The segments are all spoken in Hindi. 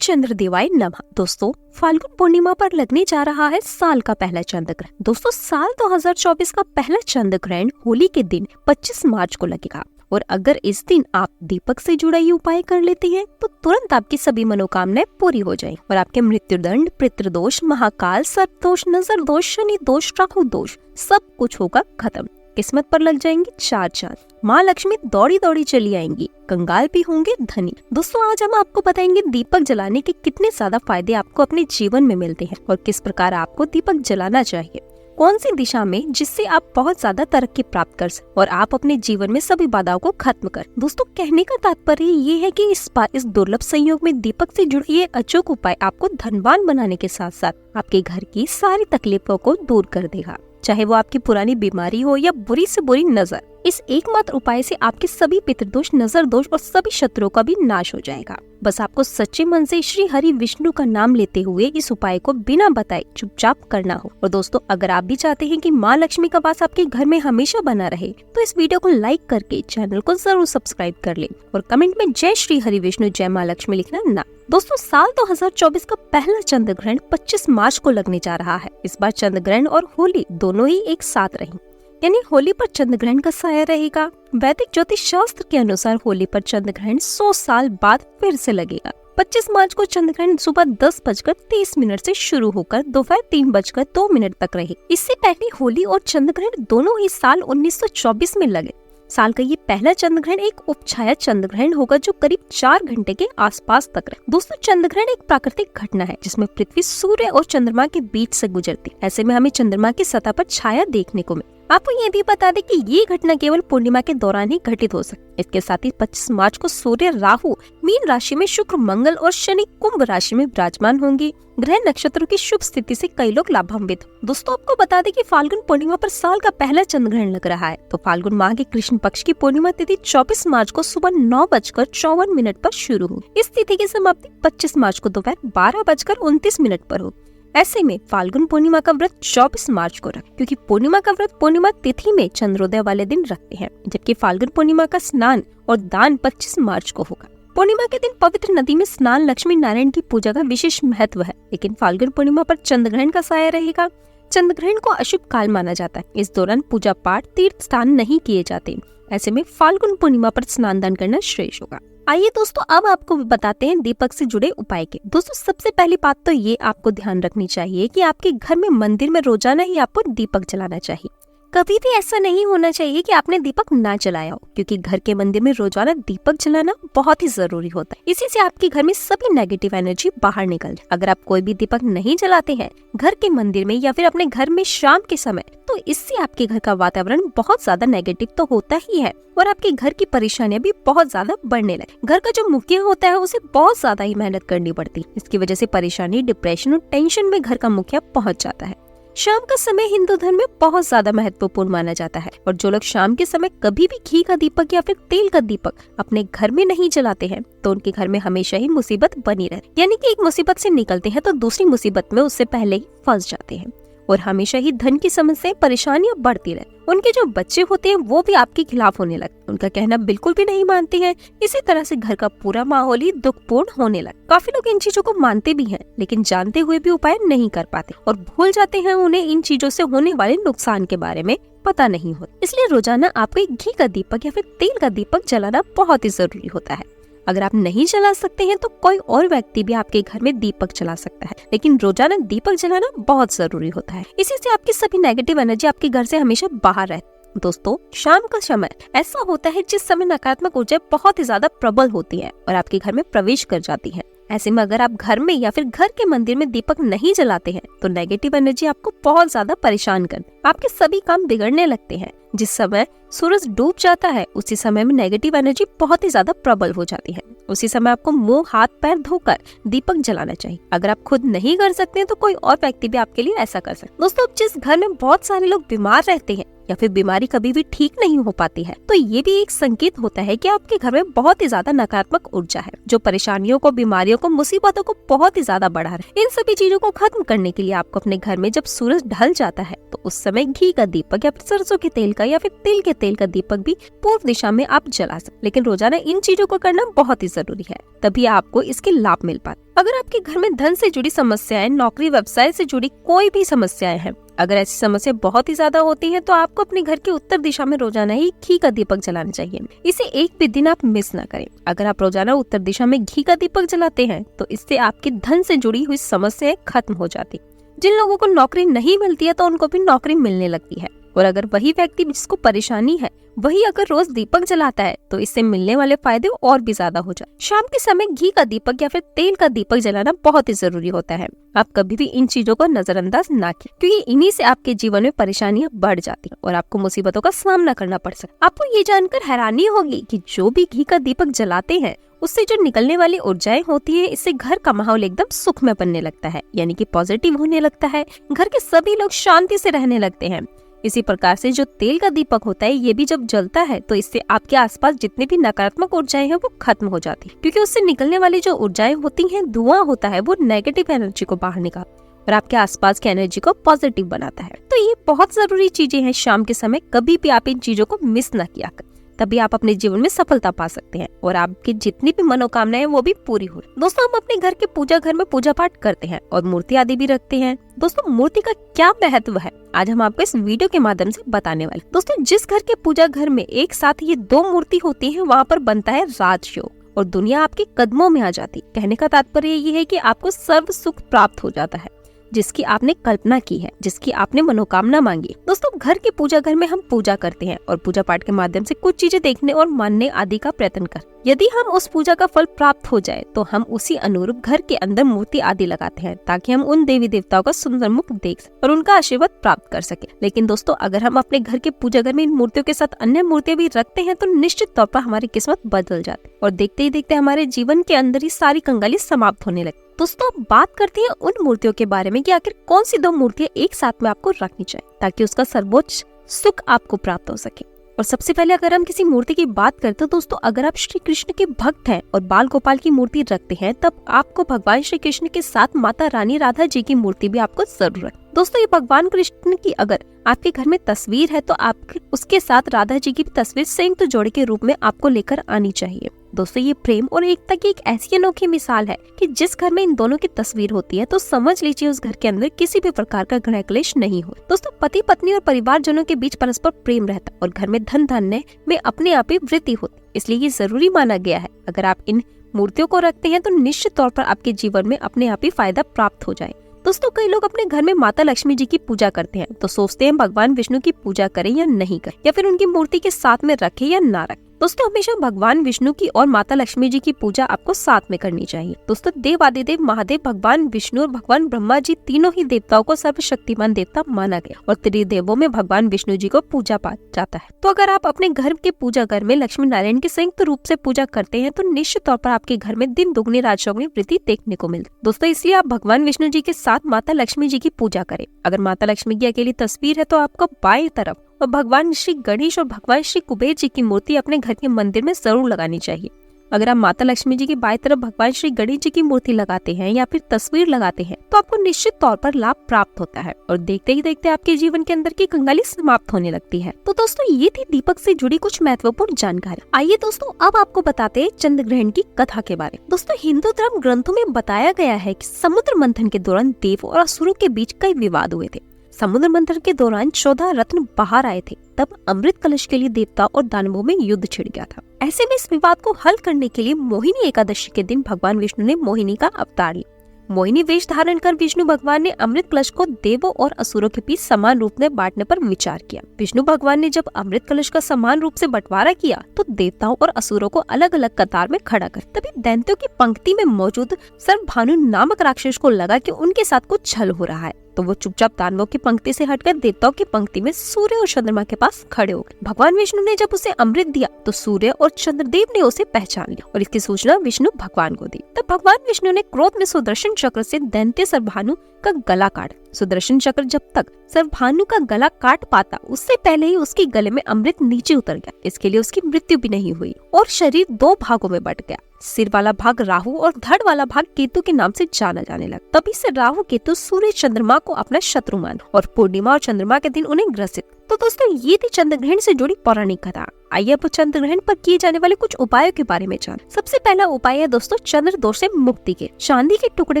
चंद्र देवाय नमः। दोस्तों, फाल्गुन पूर्णिमा पर लगने जा रहा है साल का पहला चंद्र ग्रहण। दोस्तों, साल 2024 का पहला चंद्र ग्रहण होली के दिन 25 मार्च को लगेगा और अगर इस दिन आप दीपक से जुड़ा ये उपाय कर लेते हैं तो तुरंत आपकी सभी मनोकामनाएं पूरी हो जाएं और आपके मृत्युदंड, पितृदोष, महाकाल, सर्पदोष, नजर दोष, शनि दोष, राहु दोष सब कुछ होगा खत्म। किस्मत पर लग जाएंगे 4 चांद। माँ लक्ष्मी दौड़ी दौड़ी चली आएंगी, कंगाल भी होंगे धनी। दोस्तों, आज हम आपको बताएंगे दीपक जलाने के कितने ज्यादा फायदे आपको अपने जीवन में मिलते हैं और किस प्रकार आपको दीपक जलाना चाहिए, कौन सी दिशा में, जिससे आप बहुत ज्यादा तरक्की प्राप्त कर सकें और आप अपने जीवन में सभी बाधाओं को खत्म कर। दोस्तों, कहने का तात्पर्य ये है कि इस दुर्लभ संयोग में दीपक से जुड़े ये अचूक उपाय आपको धनवान बनाने के साथ साथ आपके घर की सारी तकलीफों को दूर कर देगा, चाहे वो आपकी पुरानी बीमारी हो या बुरी से बुरी नजर। इस एकमात्र उपाय से आपके सभी पितृदोष, नजर दोष और सभी शत्रुओं का भी नाश हो जाएगा। बस आपको सच्चे मन से श्री हरि विष्णु का नाम लेते हुए इस उपाय को बिना बताए चुपचाप करना हो। और दोस्तों, अगर आप भी चाहते हैं कि माँ लक्ष्मी का वास आपके घर में हमेशा बना रहे तो इस वीडियो को लाइक करके चैनल को जरूर सब्सक्राइब कर ले और कमेंट में जय श्री हरि विष्णु, जय माँ लक्ष्मी लिखना ना। दोस्तों, साल 2024 का पहला चंद्र ग्रहण 25 मार्च को लगने जा रहा है। इस बार चंद्र ग्रहण और होली दोनों ही एक साथ रहें, यानी होली पर चंद्र ग्रहण का साया रहेगा। वैदिक ज्योतिष शास्त्र के अनुसार होली पर चंद्र ग्रहण 100 साल बाद फिर से लगेगा। 25 मार्च को चंद्र ग्रहण सुबह 10:30 से शुरू होकर दोपहर 3:02 तक रहे। इससे पहले होली और चंद्र ग्रहण दोनों ही साल 1924 में लगे। साल का ये पहला चंद्र ग्रहण एक उपछाया चंद्र ग्रहण होगा जो करीब 4 घंटे के आसपास तक रहे। दोस्तों, चंद्र ग्रहण एक प्राकृतिक घटना है जिसमें पृथ्वी सूर्य और चंद्रमा के बीच से गुजरती। ऐसे में हमें चंद्रमा की सतह पर छाया देखने को मिले। आपको ये भी बता दें कि ये घटना केवल पूर्णिमा के दौरान ही घटित हो सकती है। इसके साथ ही 25 मार्च को सूर्य, राहु मीन राशि में, शुक्र, मंगल और शनि कुंभ राशि में विराजमान होंगे। ग्रह नक्षत्रों की शुभ स्थिति से कई लोग लाभान्वित। दोस्तों, आपको बता दें कि फाल्गुन पूर्णिमा पर साल का पहला चंद्र ग्रहण लग रहा है तो फाल्गुन माह के कृष्ण पक्ष की पूर्णिमा तिथि 24 मार्च को सुबह 9:54 पर शुरू हुई। इस तिथि की समाप्ति 25 मार्च को दोपहर 12:29 पर होगी। ऐसे में फाल्गुन पूर्णिमा का व्रत 24 मार्च को रखें, क्योंकि पूर्णिमा का व्रत पूर्णिमा तिथि में चंद्रोदय वाले दिन रखते हैं, जबकि फाल्गुन पूर्णिमा का स्नान और दान 25 मार्च को होगा। पूर्णिमा के दिन पवित्र नदी में स्नान लक्ष्मी नारायण की पूजा का विशेष महत्व है, लेकिन फाल्गुन पूर्णिमा पर चंद्र ग्रहण का साया रहेगा। चंद्र ग्रहण को अशुभ काल माना जाता है। इस दौरान पूजा पाठ, तीर्थ स्थान नहीं किए जाते। ऐसे में फाल्गुन पूर्णिमा पर स्नान दान करना श्रेष्ठ होगा। आइए दोस्तों, अब आपको बताते हैं दीपक से जुड़े उपाय के। दोस्तों, सबसे पहली बात तो ये आपको ध्यान रखनी चाहिए कि आपके घर में मंदिर में रोजाना ही आपको दीपक जलाना चाहिए। कभी भी ऐसा नहीं होना चाहिए कि आपने दीपक ना जलाया हो, क्योंकि घर के मंदिर में रोजाना दीपक जलाना बहुत ही जरूरी होता है। इसी से आपके घर में सभी नेगेटिव एनर्जी बाहर निकल जाए। अगर आप कोई भी दीपक नहीं जलाते हैं घर के मंदिर में या फिर अपने घर में शाम के समय, तो इससे आपके घर का वातावरण बहुत ज्यादा नेगेटिव तो होता ही है और आपके घर की परेशानियां भी बहुत ज्यादा बढ़ने लगे। घर का जो मुखिया होता है उसे बहुत ज्यादा ही मेहनत करनी पड़ती है। इसकी वजह से परेशानी, डिप्रेशन और टेंशन में घर का मुखिया पहुंच जाता है। शाम का समय हिंदू धर्म में बहुत ज्यादा महत्वपूर्ण माना जाता है और जो लोग शाम के समय कभी भी घी का दीपक या फिर तेल का दीपक अपने घर में नहीं जलाते हैं तो उनके घर में हमेशा ही मुसीबत बनी रहती, यानी कि एक मुसीबत से निकलते हैं तो दूसरी मुसीबत में उससे पहले ही फंस जाते हैं और हमेशा ही धन की समस्या, परेशानियां बढ़ती रहती। उनके जो बच्चे होते हैं वो भी आपके खिलाफ होने लगते, उनका कहना बिल्कुल भी नहीं मानते हैं। इसी तरह से घर का पूरा माहौल ही दुखपूर्ण होने लगा। काफी लोग इन चीजों को मानते भी हैं, लेकिन जानते हुए भी उपाय नहीं कर पाते और भूल जाते हैं। उन्हें इन चीजों से होने वाले नुकसान के बारे में पता नहीं होता। इसलिए रोजाना आपको एक घी का दीपक या फिर तेल का दीपक जलाना बहुत ही जरूरी होता है। अगर आप नहीं जला सकते हैं तो कोई और व्यक्ति भी आपके घर में दीपक जला सकता है, लेकिन रोजाना दीपक जलाना बहुत जरूरी होता है। इसी से आपकी सभी नेगेटिव एनर्जी आपके घर से हमेशा बाहर रहती। दोस्तों, शाम का समय ऐसा होता है जिस समय नकारात्मक ऊर्जा बहुत ही ज्यादा प्रबल होती है और आपके घर में प्रवेश कर जाती है। ऐसे में अगर आप घर में या फिर घर के मंदिर में दीपक नहीं जलाते हैं तो नेगेटिव एनर्जी आपको बहुत ज्यादा परेशान कर, आपके सभी काम बिगड़ने लगते हैं। जिस समय सूरज डूब जाता है उसी समय में नेगेटिव एनर्जी बहुत ही ज्यादा प्रबल हो जाती है। उसी समय आपको मुंह, हाथ, पैर धोकर दीपक जलाना चाहिए। अगर आप खुद नहीं कर सकते हैं तो कोई और व्यक्ति भी आपके लिए ऐसा कर सकते हैं। दोस्तों, जिस घर में बहुत सारे लोग बीमार रहते हैं या फिर बीमारी कभी भी ठीक नहीं हो पाती है, तो ये भी एक संकेत होता है कि आपके घर में बहुत ही ज्यादा नकारात्मक ऊर्जा है, जो परेशानियों को, बीमारियों को, मुसीबतों को बहुत ही ज्यादा बढ़ा रहा है। इन सभी चीजों को खत्म करने के लिए आपको अपने घर में जब सूरज ढल जाता है तो उस समय घी का दीपक या फिर सरसों के तेल का या फिर तिल के तेल का दीपक भी पूर्व दिशा में आप जला सकते। लेकिन रोजाना इन चीजों को करना बहुत ही जरूरी है, तभी आपको इसके लाभ मिल पाते। अगर आपके घर में धन से जुड़ी समस्याएं, नौकरी, व्यवसाय से जुड़ी कोई भी समस्याएं हैं, अगर ऐसी समस्या बहुत ही ज्यादा होती है तो आपको अपने घर के उत्तर दिशा में रोजाना ही घी का दीपक जलाना चाहिए। इसे एक भी दिन आप मिस ना करें। अगर आप रोजाना उत्तर दिशा में घी का दीपक जलाते हैं तो इससे आपके धन से जुड़ी हुई समस्याएं खत्म हो जाती। जिन लोगों को नौकरी नहीं मिलती है तो उनको भी नौकरी मिलने लगती है, और अगर वही व्यक्ति जिसको परेशानी है वही अगर रोज दीपक जलाता है तो इससे मिलने वाले फायदे और भी ज्यादा हो जाए। शाम के समय घी का दीपक या फिर तेल का दीपक जलाना बहुत ही जरूरी होता है। आप कभी भी इन चीजों को नजरअंदाज ना करें, क्योंकि इन्हीं से आपके जीवन में परेशानियां बढ़ जाती हैं और आपको मुसीबतों का सामना करना पड़ सकता है। आपको ये जानकर हैरानी होगी कि जो भी घी का दीपक जलाते हैं उससे जो निकलने वाली ऊर्जाएं होती है, इससे घर का माहौल एकदम सुखमय बनने लगता है, यानी कि पॉजिटिव होने लगता है। घर के सभी लोग शांति से रहने लगते हैं। इसी प्रकार से जो तेल का दीपक होता है, ये भी जब जलता है तो इससे आपके आसपास जितने भी नकारात्मक ऊर्जाएं हैं वो खत्म हो जाती है, क्योंकि उससे निकलने वाली जो ऊर्जाएं होती हैं, धुआं होता है, वो नेगेटिव एनर्जी को बाहर निकाल और आपके आसपास की एनर्जी को पॉजिटिव बनाता है। तो ये बहुत जरूरी चीजें हैं शाम के समय। कभी भी आप इन चीजों को मिस ना किया कर, तभी आप अपने जीवन में सफलता पा सकते हैं और आपकी जितनी भी मनोकामनाएं वो भी पूरी हो। दोस्तों, हम अपने घर के पूजा घर में पूजा पाठ करते हैं और मूर्ति आदि भी रखते हैं। दोस्तों, मूर्ति का क्या महत्व है, आज हम आपको इस वीडियो के माध्यम से बताने वाले। दोस्तों, जिस घर के पूजा घर में एक साथ ये दो मूर्ति होती है, वहाँ पर बनता है राजयोग और दुनिया आपके कदमों में आ जाती। कहने का तात्पर्य ये है कि आपको सर्व सुख प्राप्त हो जाता है, जिसकी आपने कल्पना की है, जिसकी आपने मनोकामना मांगी। दोस्तों, घर के पूजा घर में हम पूजा करते हैं और पूजा पाठ के माध्यम से कुछ चीजें देखने और मानने आदि का प्रयत्न कर। यदि हम उस पूजा का फल प्राप्त हो जाए तो हम उसी अनुरूप घर के अंदर मूर्ति आदि लगाते हैं, ताकि हम उन देवी देवताओं का सुंदर मुख देख सकें और उनका आशीर्वाद प्राप्त कर सके। लेकिन दोस्तों, अगर हम अपने घर के पूजा घर में इन मूर्तियों के साथ अन्य मूर्तियां भी रखते हैं तो निश्चित तौर पर हमारी किस्मत बदल जाती है और देखते ही देखते हमारे जीवन के अंदर ही सारी कंगाली समाप्त होने लगती। दोस्तों, अब बात करते हैं उन मूर्तियों के बारे में कि आखिर कौन सी दो मूर्तियां एक साथ में आपको रखनी चाहिए ताकि उसका सर्वोच्च सुख आपको प्राप्त हो सके। और सबसे पहले अगर हम किसी मूर्ति की बात करते हैं दोस्तों, अगर आप श्री कृष्ण के भक्त हैं और बाल गोपाल की मूर्ति रखते हैं, तब आपको भगवान श्री कृष्ण के साथ माता रानी राधा जी की मूर्ति भी आपको जरूर रखनी। दोस्तों, ये भगवान कृष्ण की अगर आपके घर में तस्वीर है तो आप उसके साथ राधा जी की तस्वीर संयुक्त जोड़े के रूप में आपको लेकर आनी चाहिए। दोस्तों, ये प्रेम और एकता की एक ऐसी अनोखी मिसाल है कि जिस घर में इन दोनों की तस्वीर होती है तो समझ लीजिए उस घर के अंदर किसी भी प्रकार का ग्रह क्लेश नहीं हो। दोस्तों, पति पत्नी और परिवारजनों के बीच परस्पर प्रेम रहता और घर में धन धान्य में अपने आप ही वृद्धि होती। इसलिए ये जरूरी माना गया है, अगर आप इन मूर्तियों को रखते हैं तो निश्चित तौर पर आपके जीवन में अपने आप ही फायदा प्राप्त हो जाए। दोस्तों, कई लोग अपने घर में माता लक्ष्मी जी की पूजा करते हैं तो सोचते हैं भगवान विष्णु की पूजा करें या नहीं करें, या फिर उनकी मूर्ति के साथ में रखें या ना रखें। दोस्तों, हमेशा भगवान विष्णु की और माता लक्ष्मी जी की पूजा आपको साथ में करनी चाहिए। दोस्तों, देवादिदेव महादेव भगवान विष्णु और भगवान ब्रह्मा जी तीनों ही देवताओं को सर्वशक्तिमान देवता माना गया और त्रिदेवों में भगवान विष्णु जी को पूजा पाया जाता है। तो अगर आप अपने घर के पूजा घर में लक्ष्मी नारायण की संयुक्त रूप से पूजा करते हैं तो निश्चित तौर पर आपके घर में दिन दुगनी रात चौगुनी वृद्धि देखने को मिलती। दोस्तों, इसलिए आप भगवान विष्णु जी के साथ माता लक्ष्मी जी की पूजा करें। अगर माता लक्ष्मी की अकेली तस्वीर है तो आपको बाएं तरफ और भगवान श्री गणेश और भगवान श्री कुबेर जी की मूर्ति अपने घर के मंदिर में जरूर लगानी चाहिए। अगर आप माता लक्ष्मी जी की बाएं तरफ भगवान श्री गणेश जी की मूर्ति लगाते हैं या फिर तस्वीर लगाते हैं तो आपको निश्चित तौर पर लाभ प्राप्त होता है और देखते ही देखते आपके जीवन के अंदर की कंगाली समाप्त होने लगती है। तो दोस्तों, ये थी दीपक से जुड़ी कुछ महत्वपूर्ण जानकारी। आइए दोस्तों, अब आपको बताते हैं चंद्र ग्रहण की कथा के बारे में। दोस्तों, हिंदू धर्म ग्रंथों में बताया गया है कि समुद्र मंथन के दौरान देव और असुरों के बीच कई विवाद हुए थे। समुद्र मंथन के दौरान 14 रत्न बाहर आए थे, तब अमृत कलश के लिए देवता और दानवों में युद्ध छिड़ गया था। ऐसे में इस विवाद को हल करने के लिए मोहिनी एकादशी के दिन भगवान विष्णु ने मोहिनी का अवतार लिया। मोहिनी वेश धारण कर विष्णु भगवान ने अमृत कलश को देवों और असुरों के बीच समान रूप में बांटने पर विचार किया। विष्णु भगवान ने जब अमृत कलश का समान रूप से बंटवारा किया तो देवताओं और असुरों को अलग अलग कतार में खड़ा कर तभी दैत्यों की पंक्ति में मौजूद सर्वभानु नामक राक्षस को लगा कि उनके साथ कुछ छल हो रहा है, तो वो चुपचाप दानवों की पंक्ति से हटकर देवताओं की पंक्ति में सूर्य और चंद्रमा के पास खड़े हो गए। भगवान विष्णु ने जब उसे अमृत दिया तो सूर्य और चंद्रदेव ने उसे पहचान लिया और इसकी सूचना विष्णु भगवान को दी। तब भगवान विष्णु ने क्रोध में सुदर्शन चक्र से दैत्य सर्वभानु का गला काट सुदर्शन चक्र जब तक सर्वभानु का गला काट पाता उससे पहले ही उसके गले में अमृत नीचे उतर गया। इसके लिए उसकी मृत्यु भी नहीं हुई और शरीर 2 भागों में बट गया। सिर वाला भाग राहु और धड़ वाला भाग केतु के नाम से जाना जाने लगा। तभी से राहु केतु सूर्य चंद्रमा को अपना शत्रु मान और पूर्णिमा और चंद्रमा के दिन उन्हें ग्रसित। तो दोस्तों ये थी चंद्र ग्रहण से जुड़ी पौराणिक कथा। आइए अब चंद्र ग्रहण पर किए जाने वाले कुछ उपायों के बारे में जान। सबसे पहला उपाय है दोस्तों चंद्र दोष से मुक्ति के। चांदी के टुकड़े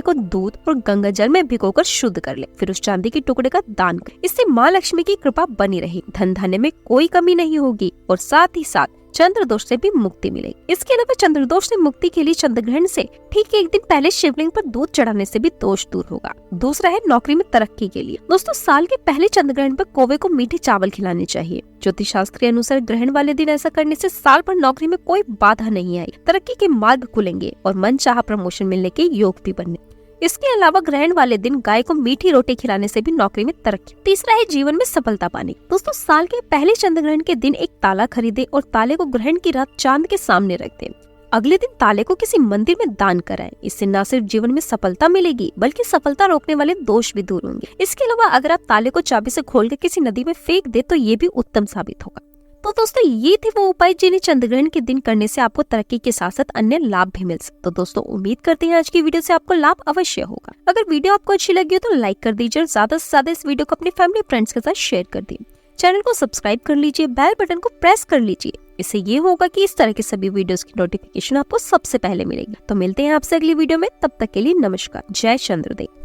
को दूध और गंगा जल में भिगोकर शुद्ध कर ले, फिर उस चांदी के टुकड़े का दान कर। इससे माँ लक्ष्मी की कृपा बनी रही, धन धान्य में कोई कमी नहीं होगी और साथ ही साथ चंद्र दोष से भी मुक्ति मिलेगी। इसके अलावा चंद्र दोष से मुक्ति के लिए चंद्र ग्रहण से ठीक 1 दिन पहले शिवलिंग पर दूध चढ़ाने से भी दोष दूर होगा। दूसरा है नौकरी में तरक्की के लिए। दोस्तों साल के पहले चंद्र ग्रहण पर कौवे को मीठे चावल खिलाने चाहिए। ज्योतिष शास्त्र के अनुसार ग्रहण वाले दिन ऐसा करने से साल भर नौकरी में कोई बाधा नहीं आई, तरक्की के मार्ग खुलेंगे और मनचाहा प्रमोशन मिलने के योग भी बनने। इसके अलावा ग्रहण वाले दिन गाय को मीठी रोटी खिलाने से भी नौकरी में तरक्की। तीसरा है जीवन में सफलता पाने। दोस्तों साल के पहले चंद्र ग्रहण के दिन एक ताला खरीदे और ताले को ग्रहण की रात चांद के सामने रख दे। अगले दिन ताले को किसी मंदिर में दान कराएं। इससे न सिर्फ जीवन में सफलता मिलेगी बल्कि सफलता रोकने वाले दोष भी दूर होंगे। इसके अलावा अगर आप ताले को चाबी से खोलकर किसी नदी में फेंक दे तो ये भी उत्तम साबित होगा। तो दोस्तों ये थे वो उपाय जिन्हें चंद्रग्रहण के दिन करने से आपको तरक्की के साथ साथ अन्य लाभ भी मिल सकते। तो दोस्तों उम्मीद करते हैं आज की वीडियो से आपको लाभ अवश्य होगा। अगर वीडियो आपको अच्छी लगी हो तो लाइक कर दीजिए और ज्यादा से ज्यादा इस वीडियो को अपने फैमिली फ्रेंड्स के साथ शेयर कर दीजिए। चैनल को सब्सक्राइब कर लीजिए, बेल बटन को प्रेस कर लीजिए। इससे ये होगा कि इस तरह के सभी वीडियोस की नोटिफिकेशन आपको सबसे पहले मिलेगी। तो मिलते हैं आपसे अगली वीडियो में, तब तक के लिए नमस्कार। जय चंद्रदेव।